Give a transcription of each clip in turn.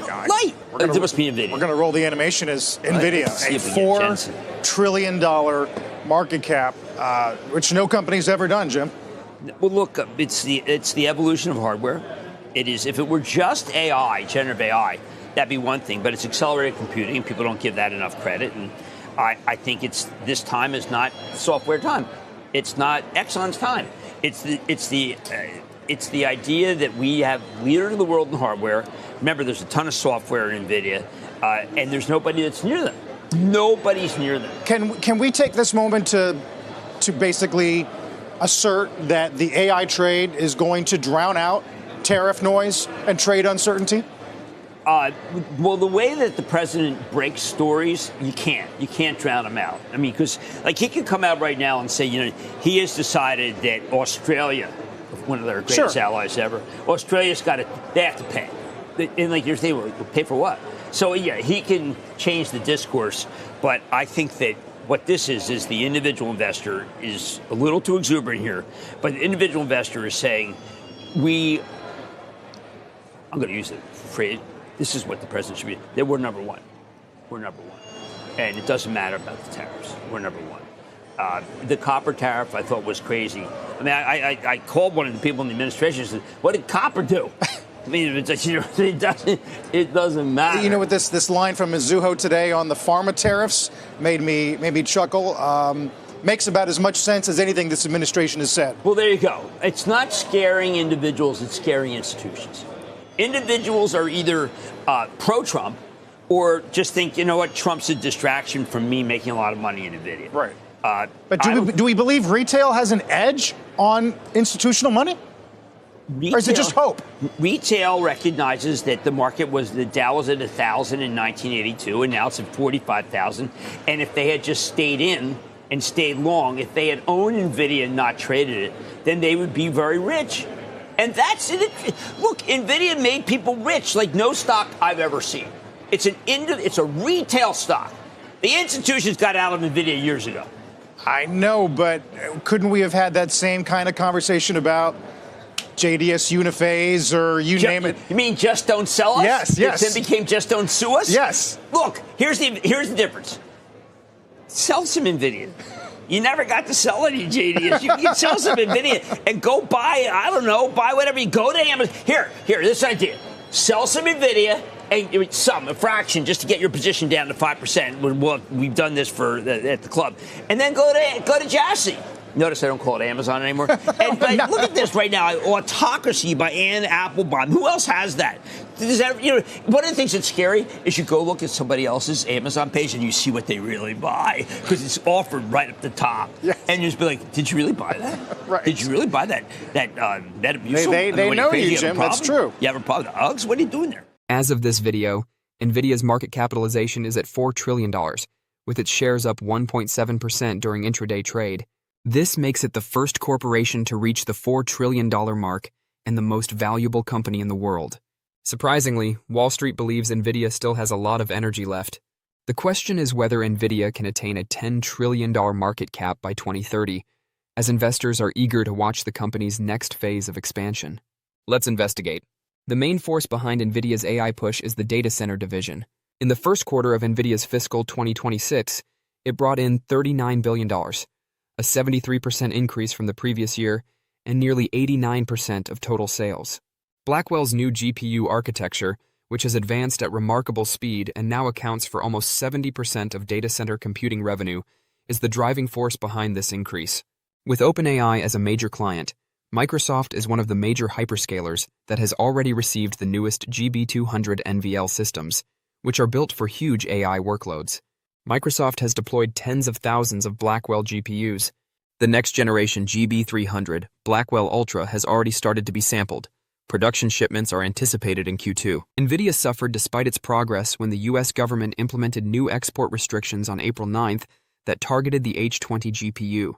Light. It must be NVIDIA. We're going to roll the animation as NVIDIA, a $4 trillion market cap, which no company's ever done, Jim. Well, look, it's the evolution of hardware. It is. If it were just AI, generative AI, that'd be one thing. But it's accelerated computing, and people don't give that enough credit. And I think this time is not software time. It's not Exxon's time. It's the idea that we have leader of the world in hardware. Remember, there's a ton of software in NVIDIA, and there's nobody that's near them. Nobody's near them. Can we take this moment to basically assert that the AI trade is going to drown out tariff noise and trade uncertainty? Well, the way that the president breaks stories, you can't drown him out. I mean, because he could come out right now and say, he has decided that Australia, one of their greatest allies ever, Australia's they have to pay. And you're saying, well, pay for what? So yeah, he can change the discourse, but I think that what this is the individual investor is a little too exuberant here, but the individual investor is saying, I'm going to use the phrase, this is what the president should be. That we're number one. We're number one. And it doesn't matter about the tariffs. We're number one. The copper tariff I thought was crazy. I mean, I called one of the people in the administration and said, what did copper do? I mean, it doesn't matter. You know what, this line from Mizuho today on the pharma tariffs made me chuckle. Makes about as much sense as anything this administration has said. Well, there you go. It's not scaring individuals, it's scaring institutions. Individuals are either pro-Trump or just think, you know what, Trump's a distraction from me making a lot of money in NVIDIA. Right. But do we believe retail has an edge on institutional money? Or is it just hope? Retail recognizes that the Dow was at 1,000 in 1982, and now it's at 45,000. And if they had just stayed in and stayed long, if they had owned NVIDIA and not traded it, then they would be very rich. And that's it. Look, NVIDIA made people rich like no stock I've ever seen. It's a retail stock. The institutions got out of NVIDIA years ago. I know, but couldn't we have had that same kind of conversation about JDS Uniphase or name it? You mean just don't sell us? Yes. It then became just don't sue us? Yes. Look, here's the difference. Sell some NVIDIA. You never got to sell any JDS. You can sell some NVIDIA and go buy, buy whatever. You go to Amazon. Here, this idea. Sell some NVIDIA, and a fraction, just to get your position down to 5%. We've done this at the club. And then go to Jassy. Notice I don't call it Amazon anymore. And look at this right now. Autocracy by Ann Applebaum. Who else has that? One of the things that's scary is you go look at somebody else's Amazon page and you see what they really buy because it's offered right up the top. Yes. And you just be like, did you really buy that? Right. Did you really buy that abuse? They know you, Jim. That's true. You have a problem? Uggs? What are you doing there? As of this video, NVIDIA's market capitalization is at $4 trillion, with its shares up 1.7% during intraday trade. This makes it the first corporation to reach the $4 trillion mark and the most valuable company in the world. Surprisingly, Wall Street believes NVIDIA still has a lot of energy left. The question is whether NVIDIA can attain a $10 trillion market cap by 2030, as investors are eager to watch the company's next phase of expansion. Let's investigate. The main force behind NVIDIA's AI push is the data center division. In the first quarter of NVIDIA's fiscal 2026, it brought in $39 billion. A 73% increase from the previous year, and nearly 89% of total sales. Blackwell's new GPU architecture, which has advanced at remarkable speed and now accounts for almost 70% of data center computing revenue, is the driving force behind this increase. With OpenAI as a major client, Microsoft is one of the major hyperscalers that has already received the newest GB200 NVL systems, which are built for huge AI workloads. Microsoft has deployed tens of thousands of Blackwell GPUs. The next-generation GB300 Blackwell Ultra has already started to be sampled. Production shipments are anticipated in Q2. NVIDIA suffered despite its progress when the U.S. government implemented new export restrictions on April 9th that targeted the H20 GPU,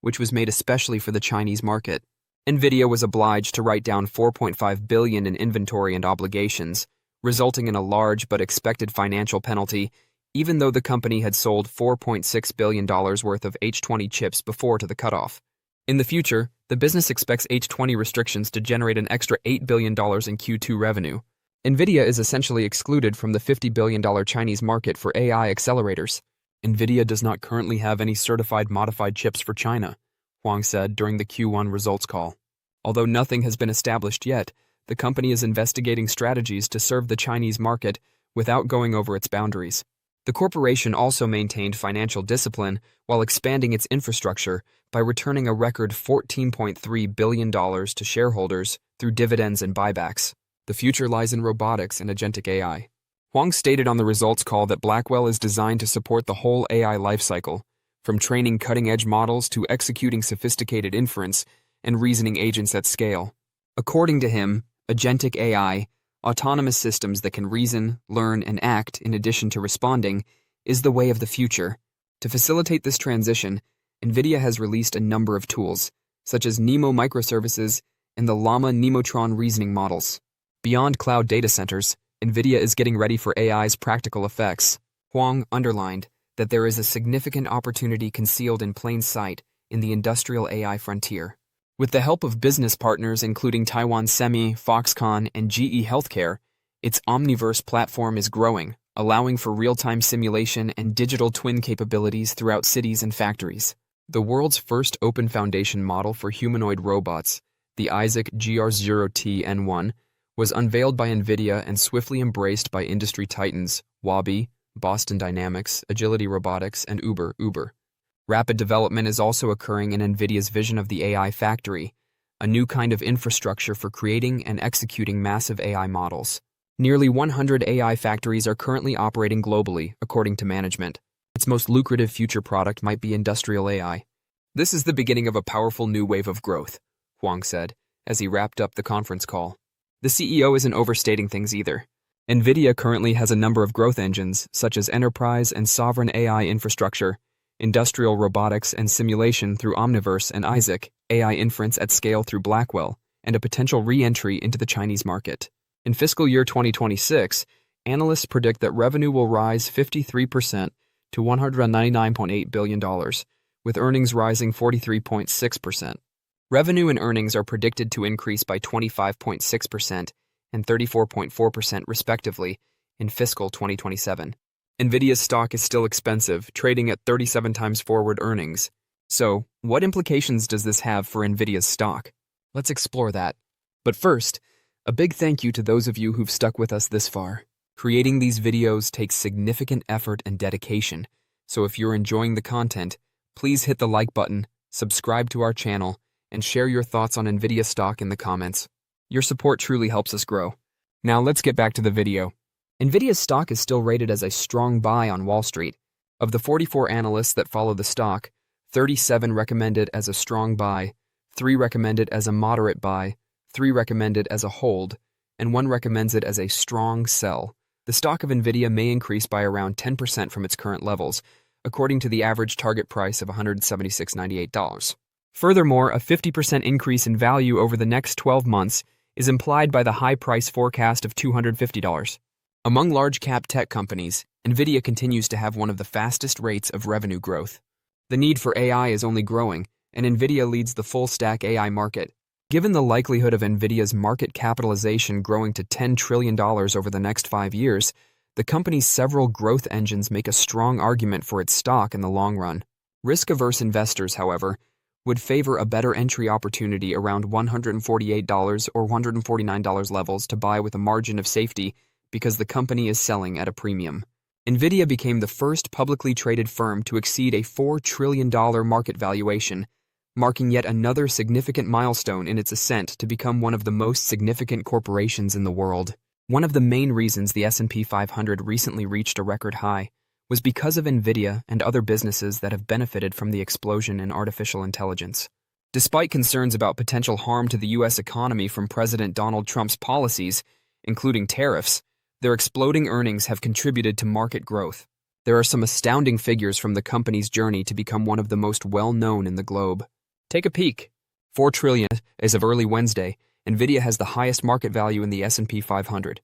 which was made especially for the Chinese market. NVIDIA was obliged to write down $4.5 billion in inventory and obligations, resulting in a large but expected financial penalty, even though the company had sold $4.6 billion worth of H20 chips before to the cutoff. In the future, the business expects H20 restrictions to generate an extra $8 billion in Q2 revenue. Nvidia is essentially excluded from the $50 billion Chinese market for AI accelerators. Nvidia does not currently have any certified modified chips for China, Huang said during the Q1 results call. Although nothing has been established yet, the company is investigating strategies to serve the Chinese market without going over its boundaries. The corporation also maintained financial discipline while expanding its infrastructure by returning a record $14.3 billion to shareholders through dividends and buybacks. The future lies in robotics and agentic AI. Huang stated on the results call that Blackwell is designed to support the whole AI lifecycle, from training cutting-edge models to executing sophisticated inference and reasoning agents at scale. According to him, agentic AI, autonomous systems that can reason, learn, and act in addition to responding, is the way of the future. To facilitate this transition, Nvidia has released a number of tools, such as NeMo microservices and the Llama Nemotron reasoning models. Beyond cloud data centers, Nvidia is getting ready for AI's practical effects. Huang underlined that there is a significant opportunity concealed in plain sight in the industrial AI frontier. With the help of business partners including Taiwan Semi, Foxconn, and GE Healthcare, its Omniverse platform is growing, allowing for real-time simulation and digital twin capabilities throughout cities and factories. The world's first open foundation model for humanoid robots, the Isaac GR0T-N1, was unveiled by Nvidia and swiftly embraced by industry titans Wabi, Boston Dynamics, Agility Robotics, and Uber. Rapid development is also occurring in Nvidia's vision of the AI factory, a new kind of infrastructure for creating and executing massive AI models. Nearly 100 AI factories are currently operating globally, according to management. Its most lucrative future product might be industrial AI. This is the beginning of a powerful new wave of growth, Huang said, as he wrapped up the conference call. The CEO isn't overstating things either. Nvidia currently has a number of growth engines, such as enterprise and sovereign AI infrastructure, industrial robotics and simulation through Omniverse and Isaac, AI inference at scale through Blackwell, and a potential re-entry into the Chinese market. In fiscal year 2026, analysts predict that revenue will rise 53% to $199.8 billion, with earnings rising 43.6%. Revenue and earnings are predicted to increase by 25.6% and 34.4% respectively in fiscal 2027. Nvidia's stock is still expensive, trading at 37 times forward earnings. So, what implications does this have for Nvidia's stock? Let's explore that. But first, a big thank you to those of you who've stuck with us this far. Creating these videos takes significant effort and dedication, so if you're enjoying the content, please hit the like button, subscribe to our channel, and share your thoughts on Nvidia stock in the comments. Your support truly helps us grow. Now let's get back to the video. Nvidia's stock is still rated as a strong buy on Wall Street. Of the 44 analysts that follow the stock, 37 recommend it as a strong buy, 3 recommend it as a moderate buy, 3 recommend it as a hold, and 1 recommends it as a strong sell. The stock of Nvidia may increase by around 10% from its current levels, according to the average target price of $176.98. Furthermore, a 50% increase in value over the next 12 months is implied by the high price forecast of $250. Among large-cap tech companies, Nvidia continues to have one of the fastest rates of revenue growth. The need for AI is only growing, and Nvidia leads the full-stack AI market. Given the likelihood of Nvidia's market capitalization growing to $10 trillion over the next 5 years, the company's several growth engines make a strong argument for its stock in the long run. Risk-averse investors, however, would favor a better entry opportunity around $148 or $149 levels to buy with a margin of safety because the company is selling at a premium. Nvidia became the first publicly traded firm to exceed a $4 trillion market valuation, marking yet another significant milestone in its ascent to become one of the most significant corporations in the world. One of the main reasons the S&P 500 recently reached a record high was because of Nvidia and other businesses that have benefited from the explosion in artificial intelligence. Despite concerns about potential harm to the U.S. economy from President Donald Trump's policies, including tariffs, their exploding earnings have contributed to market growth. There are some astounding figures from the company's journey to become one of the most well-known in the globe. Take a peek. $4 trillion as of early Wednesday, Nvidia has the highest market value in the S&P 500.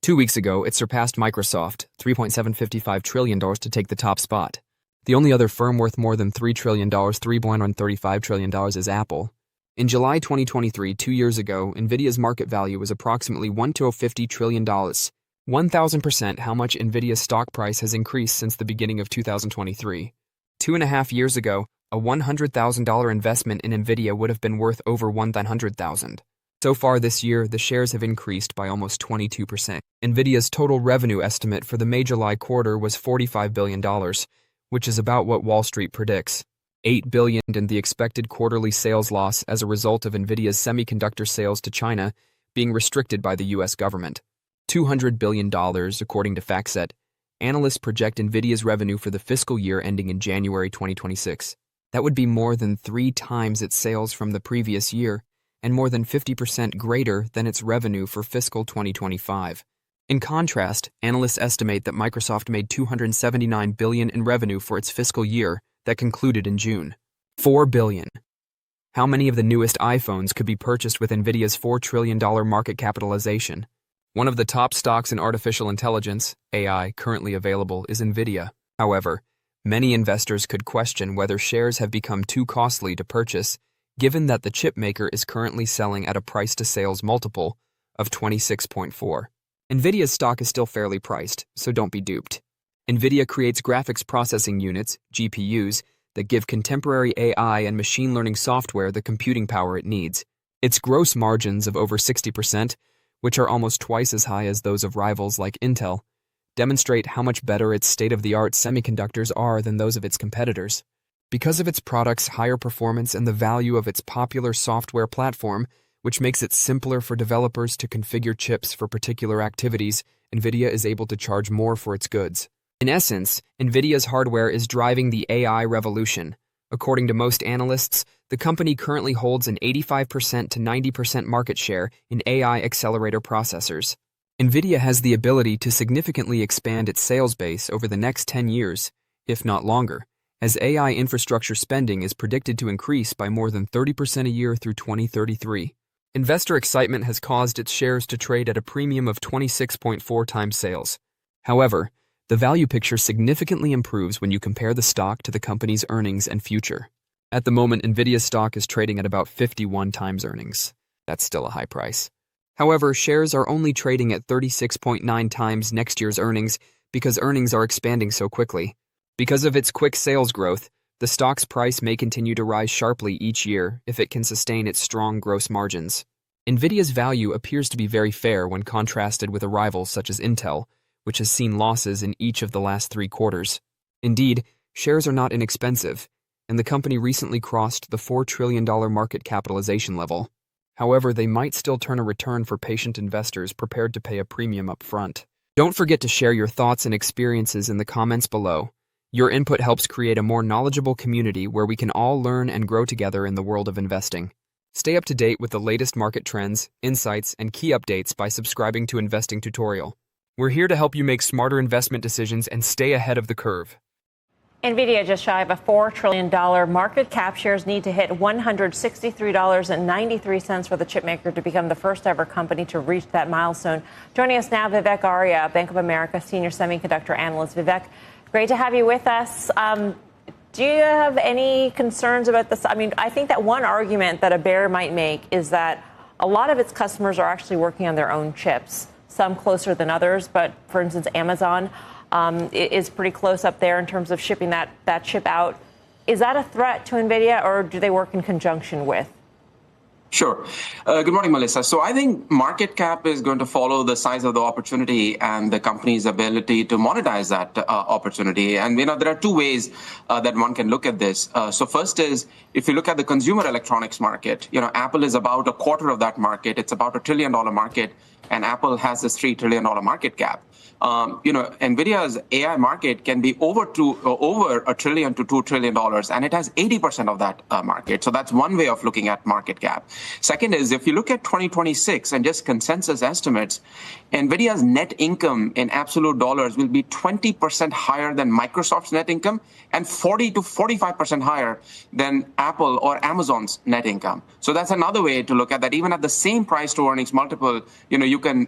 2 weeks ago, it surpassed Microsoft, $3.755 trillion to take the top spot. The only other firm worth more than $3 trillion, $3.135 trillion, is Apple. In July 2023, 2 years ago, Nvidia's market value was approximately $150 trillion. 1,000% how much Nvidia's stock price has increased since the beginning of 2023. 2.5 years ago, a $100,000 investment in Nvidia would have been worth over $100,000. So far this year, the shares have increased by almost 22%. Nvidia's total revenue estimate for the May July quarter was $45 billion, which is about what Wall Street predicts. $8 billion in the expected quarterly sales loss as a result of Nvidia's semiconductor sales to China being restricted by the U.S. government. $200 billion, according to FactSet. Analysts project Nvidia's revenue for the fiscal year ending in January 2026. That would be more than 3 times its sales from the previous year, and more than 50% greater than its revenue for fiscal 2025. In contrast, analysts estimate that Microsoft made $279 billion in revenue for its fiscal year that concluded in June. $4 billion. How many of the newest iPhones could be purchased with Nvidia's $4 trillion market capitalization? One of the top stocks in artificial intelligence, AI, currently available is Nvidia. However, many investors could question whether shares have become too costly to purchase, given that the chip maker is currently selling at a price-to-sales multiple of 26.4. Nvidia's stock is still fairly priced, so don't be duped. Nvidia creates graphics processing units, GPUs, that give contemporary AI and machine learning software the computing power it needs. Its gross margins of over 60%, which are almost twice as high as those of rivals like Intel, demonstrate how much better its state-of-the-art semiconductors are than those of its competitors. Because of its products' higher performance and the value of its popular software platform, which makes it simpler for developers to configure chips for particular activities, Nvidia is able to charge more for its goods. In essence, Nvidia's hardware is driving the AI revolution. According to most analysts, the company currently holds an 85% to 90% market share in AI accelerator processors. Nvidia has the ability to significantly expand its sales base over the next 10 years, if not longer, as AI infrastructure spending is predicted to increase by more than 30% a year through 2033. Investor excitement has caused its shares to trade at a premium of 26.4 times sales. However, the value picture significantly improves when you compare the stock to the company's earnings and future. At the moment, Nvidia's stock is trading at about 51 times earnings. That's still a high price. However, shares are only trading at 36.9 times next year's earnings because earnings are expanding so quickly. Because of its quick sales growth, the stock's price may continue to rise sharply each year if it can sustain its strong gross margins. Nvidia's value appears to be very fair when contrasted with a rival such as Intel, which has seen losses in each of the last 3 quarters. Indeed, shares are not inexpensive, and the company recently crossed the $4 trillion market capitalization level. However, they might still turn a return for patient investors prepared to pay a premium up front. Don't forget to share your thoughts and experiences in the comments below. Your input helps create a more knowledgeable community where we can all learn and grow together in the world of investing. Stay up to date with the latest market trends, insights, and key updates by subscribing to Investing Tutorial. We're here to help you make smarter investment decisions and stay ahead of the curve. Nvidia just shy of a $4 trillion market cap. Shares need to hit $163.93 for the chipmaker to become the first ever company to reach that milestone. Joining us now, Vivek Arya, Bank of America senior semiconductor analyst. Vivek, great to have you with us. Do you have any concerns about this? I mean, I think that one argument that a bear might make is that a lot of its customers are actually working on their own chips. Some closer than others, but for instance, Amazon is pretty close up there in terms of shipping that chip out. Is that a threat to NVIDIA, or do they work in conjunction with? Sure. Good morning, Melissa. So I think market cap is going to follow the size of the opportunity and the company's ability to monetize that opportunity. And, there are 2 ways that one can look at this. So first is, if you look at the consumer electronics market, Apple is about a quarter of that market. It's about $1 trillion market, and Apple has this $3 trillion market cap. NVIDIA's AI market can be over $1 trillion to $2 trillion, and it has 80% of that market. So that's one way of looking at market cap. Second is, if you look at 2026 and just consensus estimates, NVIDIA's net income in absolute dollars will be 20% higher than Microsoft's net income and 40 to 45% higher than Apple or Amazon's net income. So that's another way to look at that. Even at the same price to earnings multiple, you you can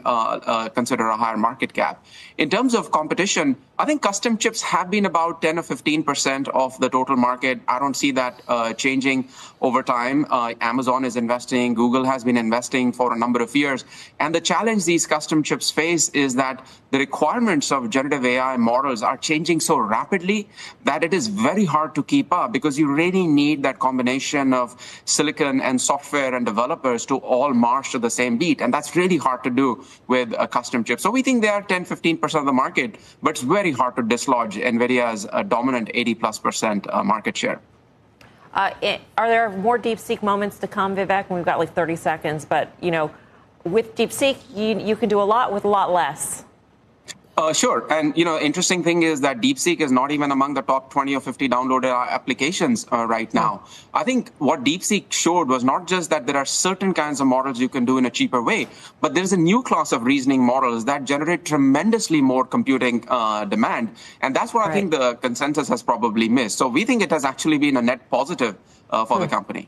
consider a higher market cap. In terms of competition, I think custom chips have been about 10 or 15% of the total market. I don't see that changing over time. Amazon is investing, Google has been investing for a number of years. And the challenge these custom chips face is that the requirements of generative AI models are changing so rapidly that it is very hard to keep up, because you really need that combination of silicon and software and developers to all march to the same beat. And that's really hard to do with a custom chip. So we think they are 10, 15% of the market, but it's very hard to dislodge Nvidia's dominant 80+% market share. Are there more DeepSeek moments to come, Vivek? We've got like 30 seconds, but, with DeepSeek, you can do a lot with a lot less. Sure. And, interesting thing is that DeepSeek is not even among the top 20 or 50 downloaded applications right now. I think what DeepSeek showed was not just that there are certain kinds of models you can do in a cheaper way, but there's a new class of reasoning models that generate tremendously more computing demand. And that's what I think the consensus has probably missed. So we think it has actually been a net positive for the company.